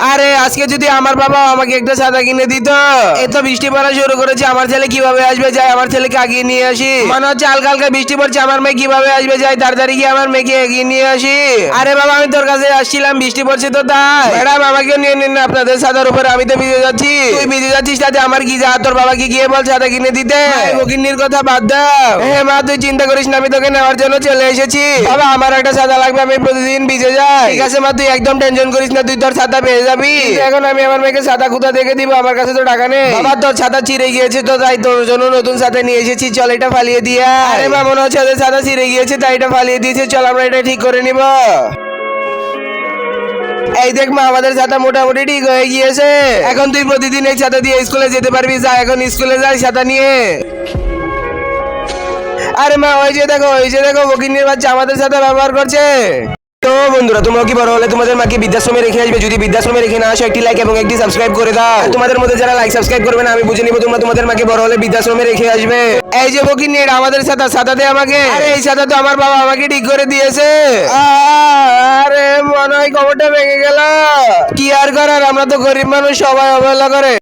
আরে আজকে যদি আমার বাবা আমাকে একটা ছাতা কিনে দিত। এত বৃষ্টি পড়া শুরু করেছে, আমার ছেলে কিভাবে আসবে যায়, আমার ছেলেকে আগিয়ে নিয়ে আসি। মনে হচ্ছে হালকা হালকা বৃষ্টি পড়ছে, আমার মেয়ে কিভাবে আসবে যায়, তাড়াতাড়ি গিয়ে আমার মেয়েকে এগিয়ে নিয়ে আসি। আরে বাবা আমি তোর কাছে আসছিলাম, বৃষ্টি পড়ছে তো তাই। ম্যাডাম আমাকেও নিয়ে নিন না আপনাদের ছাতার উপরে, আমি তো ভিজে যাচ্ছি। তুই ভিজে যাচ্ছিস তাতে আমার কি যা, তোর বাবাকে গিয়ে বল ছাতা কিনে দিতে। বকিন্নির কথা বাদ দাও। হ্যাঁ মা তুই চিন্তা করিস না, আমি তোকে নেওয়ার জন্য চলে এসেছি। বাবা আমার একটা ছাতা লাগবে, আমি প্রতিদিন ভিজে যাই। ঠিক আছে মা তুই একদম টেনশন করিস না, তুই তোর ছাতা পেয়ে যাবি। কিন্তু এখন আমি আমার মেয়েকে ছাতা কোথা থেকে দিব, আমার কাছে তো টাকা নেই। বাবা তোর ছাতা ছিঁড়ে গিয়েছে তো তাই তোর জন্য নতুন ছাতা নিয়ে এসেছি, চল এটা ফালিয়ে দিয়া। আরে মা মনে হচ্ছে ওদের ছাতা ছিঁড়ে গিয়েছে তাই এটা ফালিয়ে দিয়েছে, চল আমরা এটা ঠিক করে নিব। এই দেখ মা আমাদের ছাতা মোটামুটি ঠিক হয়ে গিয়েছে। এখন তুই প্রতিদিন এই ছাতা দিয়ে স্কুলে যেতে পারবি, যা এখন স্কুলে যাই ছাতা নিয়ে। আরে মা ওই যে দেখো বকিন্নির বাচ্চা আমাদের সাথে ব্যবহার করছে। তো বন্ধুরা তোমরা কি বড় হলে তোমাদের মাকে বৃদ্ধাশ্রমে রেখে আসবে? যদি বৃদ্ধাশ্রমে রেখে না আসো একটি লাইক এবং একটি সাবস্ক্রাইব করে দাও। তোমাদের মধ্যে যারা লাইক সাবস্ক্রাইব করবে না আমি বুঝে নিব তোমরা তোমাদের মাকে বড় হলে বৃদ্ধাশ্রমে রেখে আসবে। এই যে বকিন্নি এটা আমাদের ছাতা দে আমাকে। আরে এই ছাতা তো আমার বাবা আমাকে ঠিক করে দিয়েছে। আরে মনে হয় খবরটা ভেঙে গেল। কি আর করার, আমরা তো গরিব মানুষ, সবাই অবহেলা করে।